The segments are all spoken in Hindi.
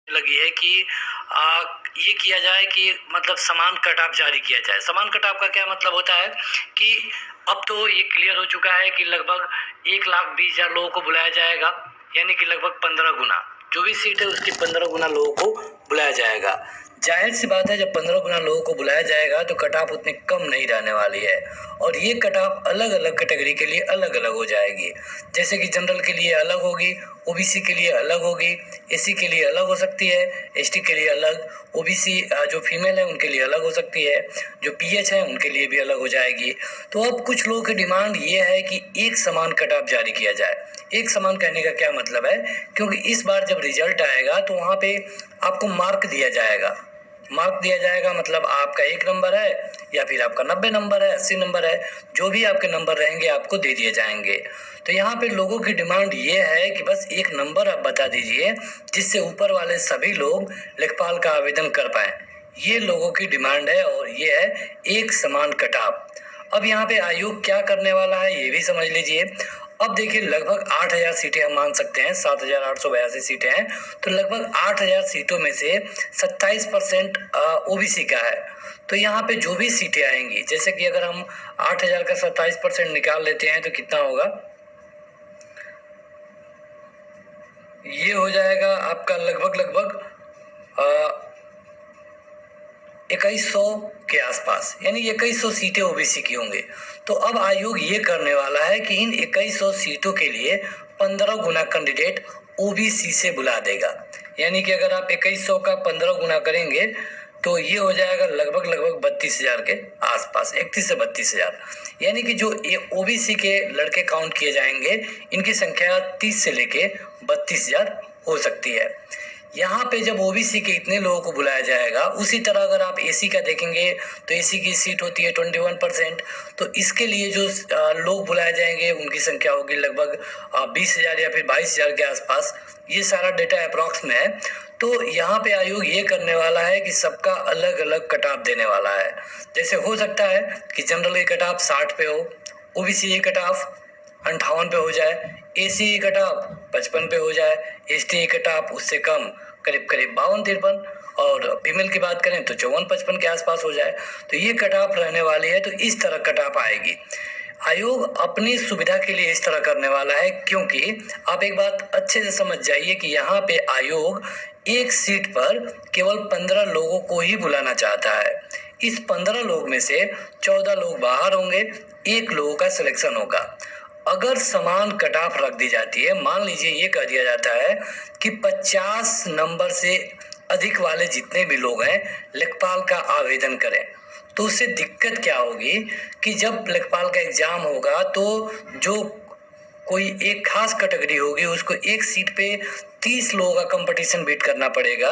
लगी है कि ये किया जाए कि मतलब समान कट ऑफ जारी किया जाए। समान कट ऑफ का क्या मतलब होता है कि अब तो ये क्लियर हो चुका है कि लगभग 1,20,000 लोगों को बुलाया जाएगा, यानी कि लगभग 15 गुना जो भी सीट है उसकी 15 गुना लोगों को बुलाया जाएगा। जाहिर सी बात है, जब 15 गुना लोगों को बुलाया जाएगा तो कट ऑफ उतनी कम नहीं रहने वाली है, और ये कट ऑफ अलग अलग कैटेगरी के लिए अलग अलग हो जाएगी। जैसे कि जनरल के लिए अलग होगी, ओबीसी के लिए अलग होगी, एससी के लिए अलग हो सकती है, एसटी के लिए अलग, ओबीसी जो फीमेल है उनके लिए अलग हो सकती है, जो पीएच है उनके लिए भी अलग हो जाएगी। तो अब कुछ लोगों की डिमांड ये है कि एक समान कट ऑफ जारी किया जाए। एक समान कहने का क्या मतलब है, क्योंकि इस बार जब रिजल्ट आएगा तो वहाँ पे आपको मार्क दिया जाएगा। मार्क दिया जाएगा मतलब आपका 1 नंबर है या फिर आपका 90 नंबर है, 80 नंबर है, जो भी आपके नंबर रहेंगे आपको दे दिए जाएंगे। तो यहाँ पे लोगों की डिमांड ये है कि बस एक नंबर आप बता दीजिए जिससे ऊपर वाले सभी लोग लेखपाल का आवेदन कर पाए। ये लोगों की डिमांड है और ये है एक समान कटाव। अब यहाँ पे आयोग क्या करने वाला है ये भी समझ लीजिए। अब देखिए, लगभग 8,000 सीटें हम मान सकते हैं, 7,882 सीटें हैं, तो लगभग 8,000 सीटों में से 27% ओबीसी का है। तो यहाँ पे जो भी सीटें आएंगी, जैसे कि अगर हम 8,000 का 27% निकाल लेते हैं तो कितना होगा, ये हो जाएगा आपका लगभग 2100 के आसपास, यानी 2100 सीटें ओबीसी की होंगे। तो अब आयोग ये करने वाला है कि इन 2100 सीटों के लिए 15 गुना कैंडिडेट ओबीसी से बुला देगा। यानी कि अगर आप 2100 का 15 गुना करेंगे तो ये हो जाएगा लगभग 32,000 के आसपास, 31 से 32,000। यानी कि जो ये ओबीसी के लड़के काउंट किए जाएंगे, इनकी संख्या 30 से लेके 32,000 हो सकती है। यहाँ पे जब ओबीसी के इतने लोगों को बुलाया जाएगा, उसी तरह अगर आप एसी का देखेंगे तो एसी की सीट होती है 21%। तो इसके लिए जो लोग बुलाए जाएंगे उनकी संख्या होगी लगभग 20,000 या फिर 22,000 के आसपास। ये सारा डेटा अप्रॉक्स में है। तो यहाँ पे आयोग ये करने वाला है कि सबका अलग अलग कट ऑफ देने वाला है। जैसे हो सकता है कि जनरल की कट ऑफ 60 पे हो, ओबीसी की कट ऑफ 58 पे हो जाए, एसी कट ऑफ 55 पे हो जाए, एसटी कट ऑफ उससे कम करीब 52-53, और फीमेल की बात करें तो 54-55 के आसपास हो जाए। तो ये कट ऑफ रहने वाली है। तो इस तरह कट ऑफ आएगी। आयोग अपनी सुविधा के लिए इस तरह करने वाला है, क्योंकि आप एक बात अच्छे से समझ जाइए कि यहाँ पे आयोग एक सीट पर केवल 15 लोगों को ही बुलाना चाहता है। इस 15 लोग में से 14 लोग बाहर होंगे, 1 लोगों का सिलेक्शन होगा। अगर समान कट ऑफ रख दी जाती है, मान लीजिए ये कह दिया जाता है कि 50 नंबर से अधिक वाले जितने भी लोग हैं लेखपाल का आवेदन करें, तो उससे दिक्कत क्या होगी कि जब लेखपाल का एग्जाम होगा तो जो कोई एक खास कैटेगरी होगी उसको एक सीट पे 30 लोगों का कंपटीशन बीट करना पड़ेगा,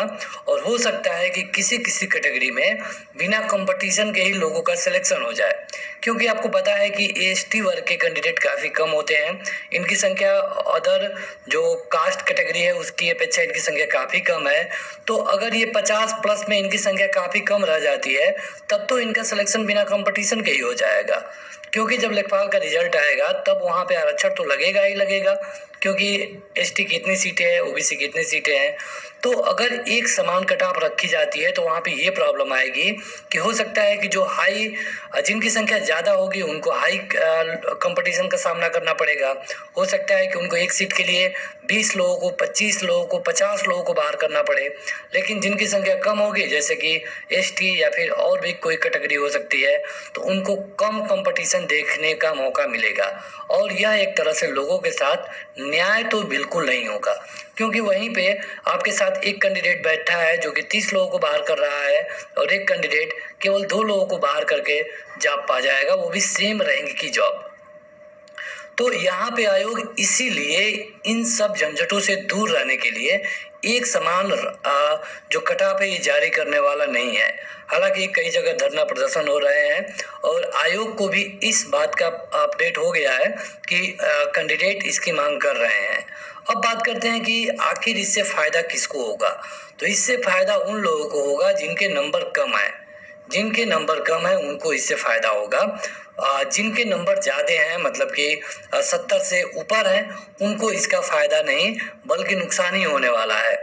और हो सकता है कि किसी किसी कैटेगरी में बिना कंपटीशन के ही लोगों का सिलेक्शन हो जाए। क्योंकि आपको पता है कि एसटी वर्ग के कैंडिडेट काफ़ी कम होते हैं, इनकी संख्या अदर जो कास्ट कैटेगरी है उसकी अपेक्षा इनकी संख्या काफ़ी कम है। तो अगर ये 50 प्लस में इनकी संख्या काफ़ी कम रह जाती है, तब तो इनका सिलेक्शन बिना कंपटीशन के ही हो जाएगा। क्योंकि जब लेखपाल का रिजल्ट आएगा तब वहाँ पे आरक्षण तो लगेगा ही लगेगा, क्योंकि एसटी की इतनी सीटें हैं, ओबीसी की इतनी सीटें हैं। तो अगर एक समान कट ऑफ रखी जाती है तो वहाँ पे ये प्रॉब्लम आएगी कि हो सकता है कि जो हाई, जिनकी संख्या ज़्यादा होगी उनको हाई कंपटीशन का सामना करना पड़ेगा। हो सकता है कि उनको एक सीट के लिए 20 लोगों को, 25 लोगों को, 50 लोगों को बाहर करना पड़े। लेकिन जिनकी संख्या कम होगी, जैसे कि एसटी या फिर और भी कोई कैटेगरी हो सकती है, तो उनको कम कंपटीशन देखने का मौका मिलेगा। और यह एक तरह से लोगों के साथ न्याय तो बिल्कुल नहीं होगा, क्योंकि वहीं पे आपके साथ एक कैंडिडेट बैठा है जो कि 30 लोगों को बाहर कर रहा है, और एक कैंडिडेट केवल 2 लोगों को बाहर करके जॉब पा जाएगा, वो भी सेम रैंक की जॉब। तो यहाँ पे आयोग इसीलिए इन सब झंझटों से दूर रहने के लिए एक समान जो कट ऑफ है ये जारी करने वाला नहीं है। हालांकि कई जगह धरना प्रदर्शन हो रहे हैं और आयोग को भी इस बात का अपडेट हो गया है कि कैंडिडेट इसकी मांग कर रहे हैं। अब बात करते हैं कि आखिर इससे फायदा किसको होगा। तो इससे फायदा उन लोगों को होगा जिनके नंबर कम आए। जिनके नंबर कम है उनको इससे फायदा होगा। जिनके नंबर ज़्यादा हैं, मतलब कि 70 से ऊपर हैं, उनको इसका फायदा नहीं बल्कि नुकसान ही होने वाला है।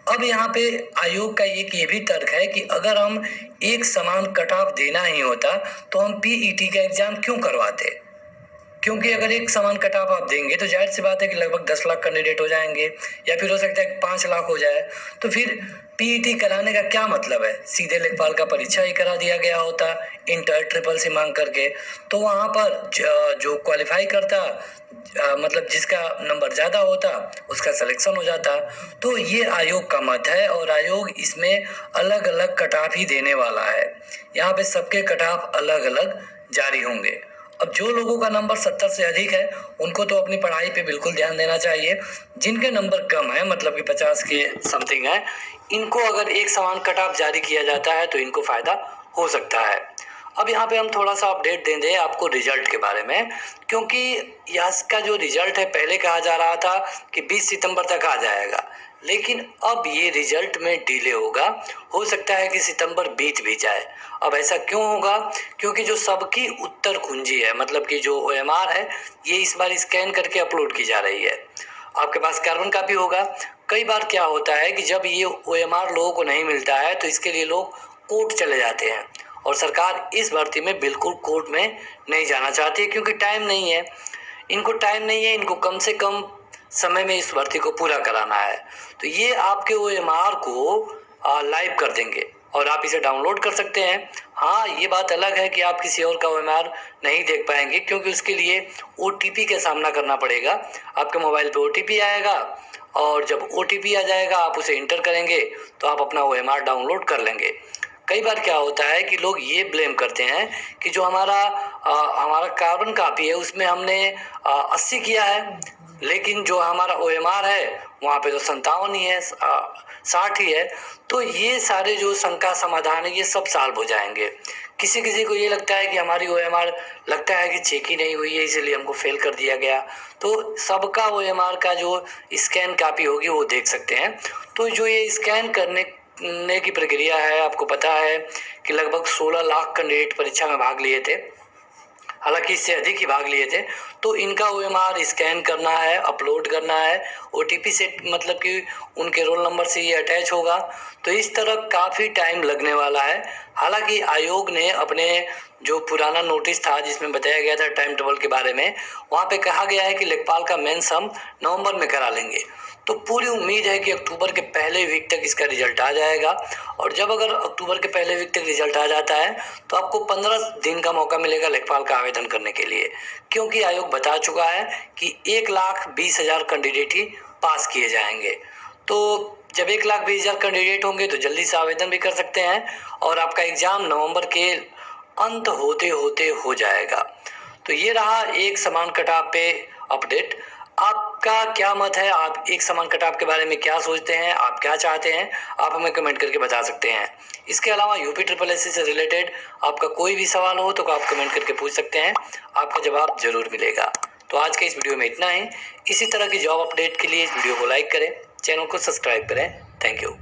अब यहाँ पे आयोग का एक ये भी तर्क है कि अगर हम एक समान कट ऑफ देना ही होता तो हम पीईटी का एग्जाम क्यों करवाते, क्योंकि अगर एक समान कट ऑफ आप देंगे तो जाहिर सी बात है कि लगभग 10 लाख कैंडिडेट हो जाएंगे, या फिर हो सकता है कि 5 लाख हो जाए। तो फिर पीईटी कराने का क्या मतलब है, सीधे लेखपाल का परीक्षा ही करा दिया गया होता इंटर ट्रिपल सी मांग करके, तो वहां पर जो क्वालिफाई करता मतलब जिसका नंबर ज्यादा होता उसका सिलेक्शन हो जाता। तो ये आयोग का मत है और आयोग इसमें अलग अलग कट ऑफ ही देने वाला है। यहाँ पे सबके कट ऑफ अलग अलग जारी होंगे। अब जो लोगों का नंबर 70 से अधिक है उनको तो अपनी पढ़ाई पे बिल्कुल ध्यान देना चाहिए। जिनके नंबर कम है मतलब कि 50 के समथिंग है, इनको अगर एक समान कट ऑफ जारी किया जाता है तो इनको फायदा हो सकता है। अब यहाँ पे हम थोड़ा सा अपडेट दे दें आपको रिजल्ट के बारे में, क्योंकि इसका जो रिजल्ट है पहले कहा जा रहा था कि 20 सितंबर तक आ जाएगा, लेकिन अब ये रिजल्ट में डिले होगा। हो सकता है कि सितंबर बीत भी जाए। अब ऐसा क्यों होगा, क्योंकि जो सबकी उत्तर कुंजी है मतलब कि जो ओएमआर है ये इस बार स्कैन करके अपलोड की जा रही है। आपके पास कार्बन कॉपी होगा। कई बार क्या होता है कि जब ये ओएमआर लोगों को नहीं मिलता है तो इसके लिए लोग कोर्ट चले जाते हैं, और सरकार इस भर्ती में बिल्कुल कोर्ट में नहीं जाना चाहती है, क्योंकि टाइम नहीं है। इनको कम से कम समय में इस भर्ती को पूरा कराना है। तो ये आपके ओएमआर को लाइव कर देंगे और आप इसे डाउनलोड कर सकते हैं। हाँ, ये बात अलग है कि आप किसी और का ओएमआर नहीं देख पाएंगे, क्योंकि उसके लिए ओटीपी का सामना करना पड़ेगा। आपके मोबाइल पे ओटीपी आएगा और जब ओटीपी आ जाएगा आप उसे इंटर करेंगे तो आप अपना ओएमआर डाउनलोड कर लेंगे। कई बार क्या होता है कि लोग ये ब्लेम करते हैं कि जो हमारा कार्बन कॉपी है उसमें हमने 80 किया है, लेकिन जो हमारा ओएमआर है वहाँ पे तो 57 ही है, 60 ही है। तो ये सारे जो शंका समाधान है ये सब सॉल्व हो जाएंगे। किसी किसी को ये लगता है कि हमारी ओएमआर लगता है कि चेक ही नहीं हुई है इसलिए हमको फेल कर दिया गया, तो सबका ओएमआर का जो स्कैन कॉपी होगी वो देख सकते हैं। तो जो ये स्कैन करने की प्रक्रिया है, आपको पता है कि लगभग 16 लाख कैंडिडेट परीक्षा में भाग लिए थे, हालांकि इससे अधिक ही भाग लिए थे। तो इनका ओएमआर स्कैन करना है, अपलोड करना है, ओटीपी से मतलब कि उनके रोल नंबर से ये अटैच होगा। तो इस तरह काफ़ी टाइम लगने वाला है। हालांकि आयोग ने अपने जो पुराना नोटिस था जिसमें बताया गया था टाइम टेबल के बारे में, वहाँ पे कहा गया है कि लेखपाल का मेंस हम नवंबर में करा लेंगे। तो पूरी उम्मीद है कि अक्टूबर के पहले वीक तक इसका रिजल्ट आ जाएगा। और जब अगर अक्टूबर के पहले वीक तक रिजल्ट आ जाता है तो आपको 15 दिन का मौका मिलेगा लेखपाल का आवेदन करने के लिए, क्योंकि आयोग बता चुका है कि 1,20,000 कैंडिडेट ही पास किए जाएंगे। तो जब 1,20,000 कैंडिडेट होंगे तो जल्दी से आवेदन भी कर सकते हैं और आपका एग्जाम नवंबर के अंत होते होते हो जाएगा। तो ये रहा एक समान कटाव पे अपडेट। आपका क्या मत है, आप एक समान कटाव के बारे में क्या सोचते हैं, आप क्या चाहते हैं, आप हमें कमेंट करके बता सकते हैं। इसके अलावा यूपी ट्रिपल एससी से रिलेटेड आपका कोई भी सवाल हो तो आप कमेंट करके पूछ सकते हैं, आपका जवाब जरूर मिलेगा। तो आज के इस वीडियो में इतना ही। इसी तरह की जॉब अपडेट के लिए इस वीडियो को लाइक करें, चैनल को सब्सक्राइब करें। Thank you.